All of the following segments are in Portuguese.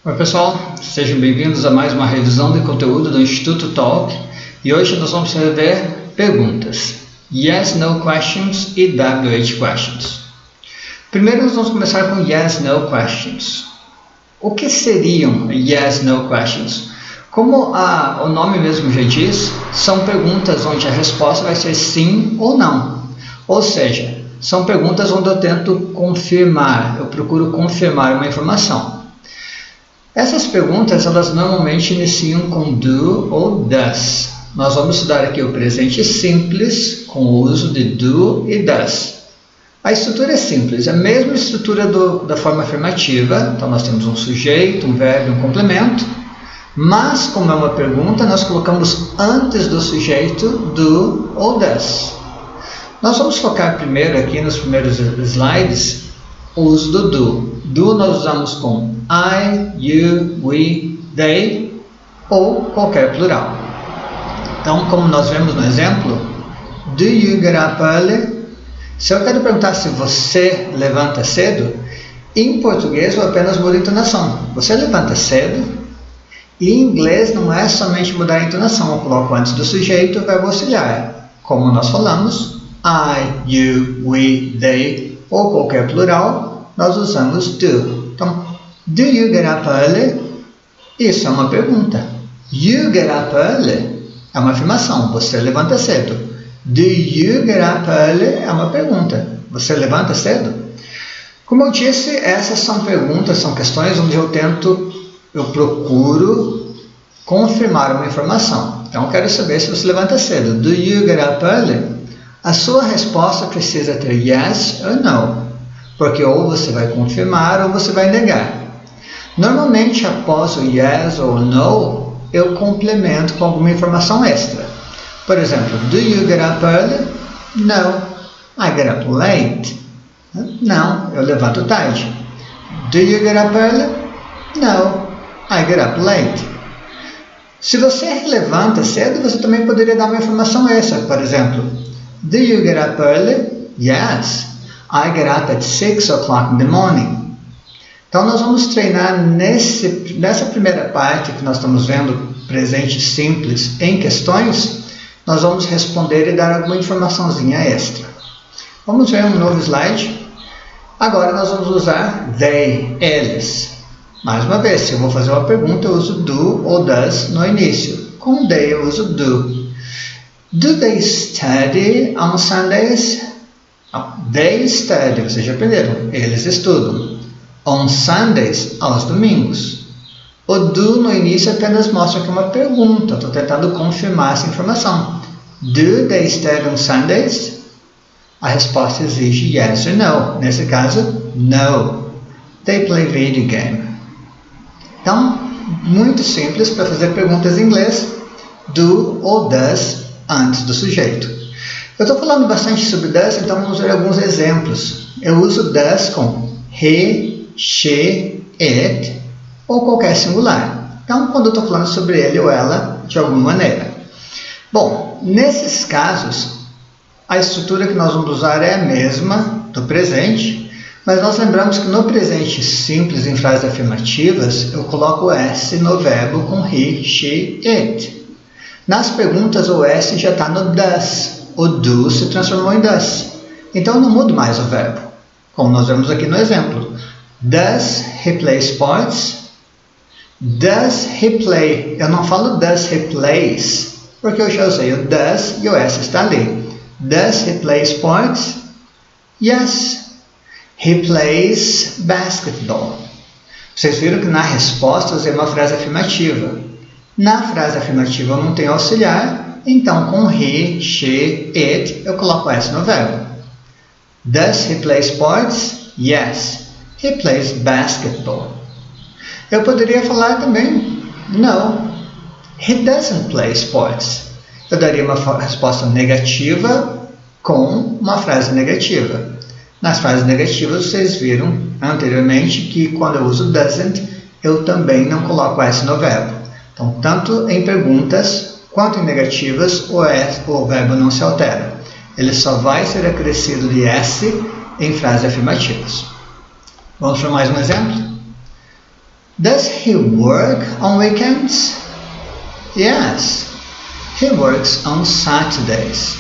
Oi pessoal, sejam bem-vindos a mais uma revisão de conteúdo do Instituto Talk e hoje nós vamos rever perguntas, Yes, No Questions e WH Questions. Primeiro nós vamos começar com Yes, No Questions. O que seriam Yes, No Questions? Como o nome mesmo já diz, são perguntas onde a resposta vai ser sim ou não. Ou seja, são perguntas onde eu tento confirmar, eu procuro confirmar uma informação. Essas perguntas, elas normalmente iniciam com do ou does. Nós vamos estudar aqui o presente simples com o uso de do e does. A estrutura é simples, é a mesma estrutura da forma afirmativa. Então nós temos um sujeito, um verbo e um complemento. Mas, como é uma pergunta, nós colocamos antes do sujeito do ou does. Nós vamos focar primeiro aqui nos primeiros slides o uso do do. Do nós usamos com I, you, we, they ou qualquer plural. Então, como nós vemos no exemplo, do you get up early? Se eu quero perguntar se você levanta cedo, em português eu apenas mudo a entonação. Você levanta cedo? E em inglês não é somente mudar a entonação, eu coloco antes do sujeito o verbo auxiliar. Como nós falamos, I, you, we, they ou qualquer plural, nós usamos do. Então, do you get up early? Isso é uma pergunta. You get up early é uma afirmação. Você levanta cedo. Do you get up early é uma pergunta. Você levanta cedo? Como eu disse, essas são perguntas, são questões onde eu procuro confirmar uma informação. Então, eu quero saber se você levanta cedo. Do you get up early? A sua resposta precisa ter yes ou no. Porque ou você vai confirmar ou você vai negar. Normalmente, após o yes ou no, eu complemento com alguma informação extra. Por exemplo, do you get up early? No. I get up late. Não, eu levanto tarde. Do you get up early? No. I get up late. Se você levanta cedo, você também poderia dar uma informação extra. Por exemplo, do you get up early? Yes. I get up at 6 o'clock in the morning. Então, nós vamos treinar nessa primeira parte que nós estamos vendo, presente simples em questões, nós vamos responder e dar alguma informaçãozinha extra. Vamos ver um novo slide. Agora nós vamos usar they, eles. Mais uma vez, se eu vou fazer uma pergunta, eu uso do ou does no início. Com they eu uso do. Do they study on Sundays? They study, vocês já aprenderam, eles estudam. On Sundays, aos domingos. O do no início apenas mostra que é uma pergunta, estou tentando confirmar essa informação. Do they study on Sundays? A resposta exige yes or no. Nesse caso, no. They play video game. Então, muito simples para fazer perguntas em inglês, do ou does antes do sujeito. Eu estou falando bastante sobre does, então vamos ver alguns exemplos. Eu uso does com he, she, it ou qualquer singular. Então, quando eu estou falando sobre ele ou ela, de alguma maneira. Bom, nesses casos, a estrutura que nós vamos usar é a mesma do presente, mas nós lembramos que no presente simples, em frases afirmativas, eu coloco o S no verbo com he, she, it. Nas perguntas, o S já está no does. O do se transformou em does. Então, eu não mudo mais o verbo, como nós vemos aqui no exemplo. Does he play sports? Does he play? Eu não falo does he plays, porque eu já usei o does e o S está ali. Does he play sports? Yes. He plays basketball. Vocês viram que na resposta eu usei uma frase afirmativa. Na frase afirmativa eu não tenho auxiliar, então com he, she, it eu coloco S no verbo. Does he play sports? Yes. He plays basketball. Eu poderia falar também, no, he doesn't play sports. Eu daria uma resposta negativa com uma frase negativa. Nas frases negativas, vocês viram anteriormente que quando eu uso doesn't, eu também não coloco S no verbo. Então, tanto em perguntas quanto em negativas, o verbo não se altera. Ele só vai ser acrescido de S em frases afirmativas. Vamos para mais um exemplo? Does he work on weekends? Yes, he works on Saturdays.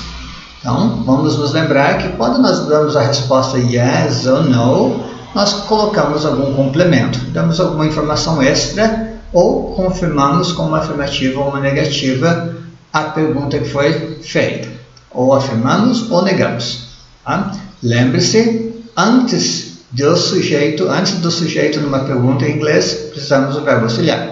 Então, vamos nos lembrar que quando nós damos a resposta yes ou no, nós colocamos algum complemento, damos alguma informação extra ou confirmamos com uma afirmativa ou uma negativa a pergunta que foi feita. Ou afirmamos ou negamos. Tá? Lembre-se, antes do sujeito numa pergunta em inglês, precisamos do verbo auxiliar.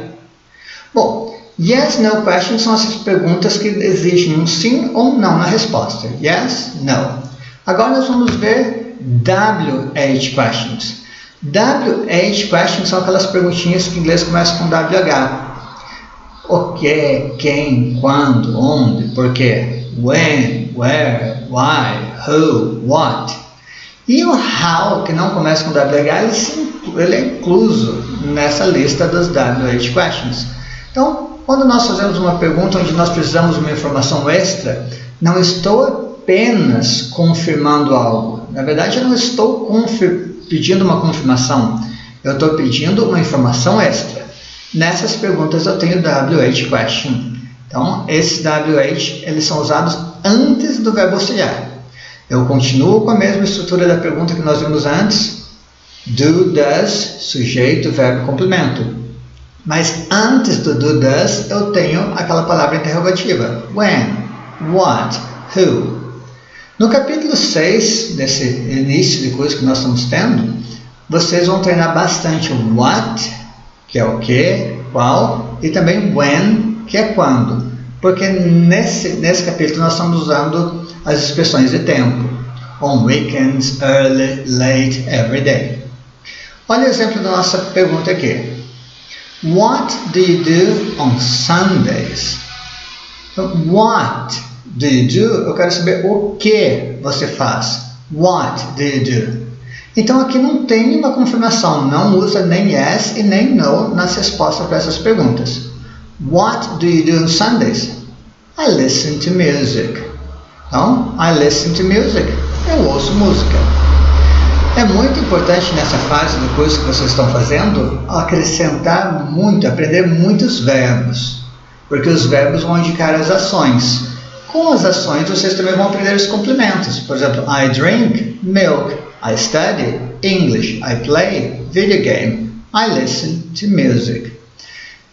Bom, yes, no questions são essas perguntas que exigem um sim ou não na resposta. Yes, no. Agora nós vamos ver WH questions. WH questions são aquelas perguntinhas que em inglês começam com WH. O que, quem, quando, onde, porquê, when, where, why, who, what. E o how, que não começa com WH, ele é incluso nessa lista dos WH questions. Então, quando nós fazemos uma pergunta onde nós precisamos de uma informação extra, não estou apenas confirmando algo. Na verdade, eu não estou pedindo uma confirmação, eu estou pedindo uma informação extra. Nessas perguntas eu tenho WH question. Então, esses WH eles são usados antes do verbo auxiliar. Eu continuo com a mesma estrutura da pergunta que nós vimos antes. Do, does, sujeito, verbo, complemento. Mas antes do do, does, eu tenho aquela palavra interrogativa. When, what, who. No capítulo 6, desse início de curso que nós estamos tendo, vocês vão treinar bastante o what, que é o que, qual, e também when, que é quando. Porque nesse capítulo nós estamos usando as expressões de tempo. On weekends, early, late, every day. Olha o exemplo da nossa pergunta aqui. What do you do on Sundays? What do you do? Eu quero saber o que você faz. What do you do? Então aqui não tem uma confirmação, não usa nem yes e nem no nas respostas para essas perguntas. What do you do on Sundays? I listen to music. Então, I listen to music. Eu ouço música. É muito importante nessa fase do curso que vocês estão fazendo acrescentar muito, aprender muitos verbos, porque os verbos vão indicar as ações. Com as ações vocês também vão aprender os complementos. Por exemplo, I drink milk, I study English, I play video game, I listen to music.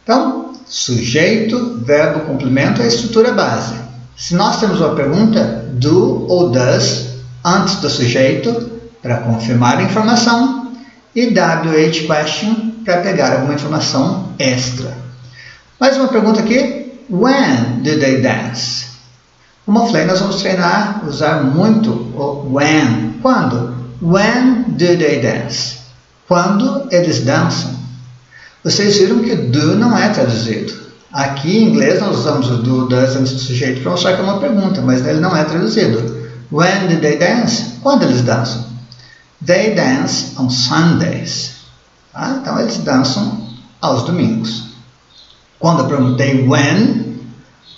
Então, sujeito, verbo, complemento é a estrutura base. Se nós temos uma pergunta, do ou does, antes do sujeito, para confirmar a informação, e WH question, para pegar alguma informação extra. Mais uma pergunta aqui. When do they dance? Como eu falei, nós vamos treinar, usar muito o when. Quando? When do they dance? Quando eles dançam? Vocês viram que do não é traduzido. Aqui em inglês nós usamos o do, does antes do sujeito para mostrar que é uma pergunta, mas ele não é traduzido. When do they dance? Quando eles dançam? They dance on Sundays. Tá? Então eles dançam aos domingos. Quando eu perguntei when,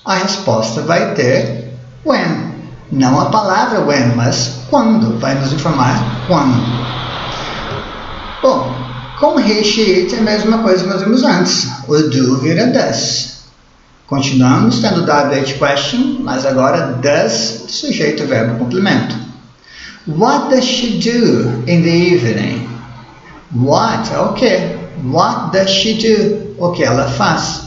a resposta vai ter when. Não a palavra when, mas quando. Vai nos informar quando. Bom, com he, she, it é a mesma coisa que nós vimos antes. O do vira does. Continuamos tendo WH question, mas agora does, sujeito, verbo, complemento. What does she do in the evening? What é o que? What does she do? O que ela faz?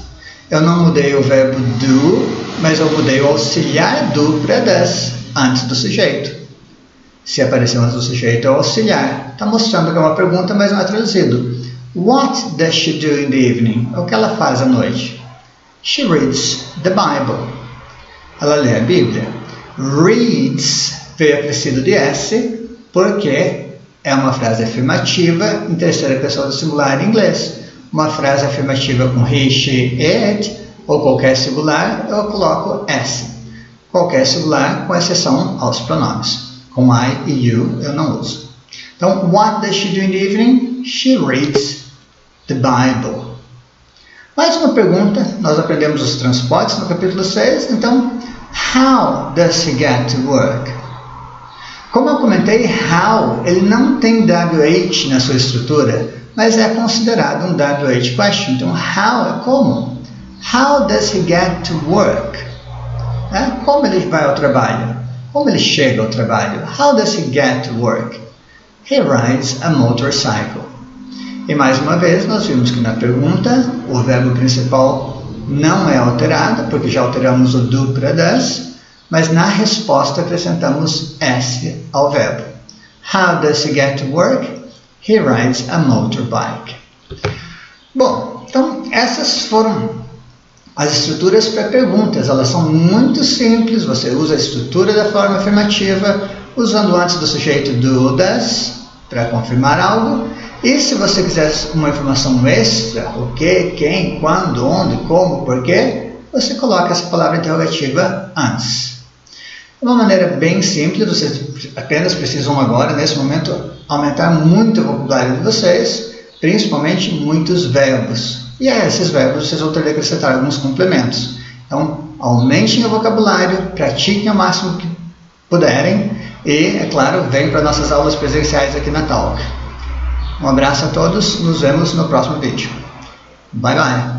Eu não mudei o verbo do, mas eu mudei o auxiliar do para does, antes do sujeito. Se apareceu antes do sujeito é o auxiliar. Está mostrando que é uma pergunta, mas não é traduzido. What does she do in the evening? O que ela faz à noite? She reads the Bible. Ela lê a Bíblia. Reads veio acrescido de S, porque é uma frase afirmativa em terceira pessoa do singular em inglês. Uma frase afirmativa com he, she, it, ou qualquer singular, eu coloco S. Qualquer singular, com exceção aos pronomes. Com I e you, eu não uso. Então, what does she do in the evening? She reads the Bible. Mais uma pergunta, nós aprendemos os transportes no capítulo 6, então, how does he get to work? Como eu comentei, how, ele não tem WH na sua estrutura, mas é considerado um WH question. Então, how é como? How does he get to work? Como ele vai ao trabalho? Como ele chega ao trabalho? How does he get to work? He rides a motorcycle. E mais uma vez, nós vimos que na pergunta o verbo principal não é alterado, porque já alteramos o do para does, mas na resposta acrescentamos S ao verbo. How does he get to work? He rides a motorbike. Bom, então essas foram as estruturas para perguntas. Elas são muito simples, você usa a estrutura da forma afirmativa, usando antes do sujeito do ou does, para confirmar algo. E se você quiser uma informação extra, o que, quem, quando, onde, como, porquê, você coloca essa palavra interrogativa antes. De uma maneira bem simples, vocês apenas precisam agora, nesse momento, aumentar muito o vocabulário de vocês, principalmente muitos verbos. E a esses verbos vocês vão ter que acrescentar alguns complementos. Então, aumentem o vocabulário, pratiquem o máximo que puderem e, é claro, venham para nossas aulas presenciais aqui na Talk. Um abraço a todos, nos vemos no próximo vídeo. Bye bye!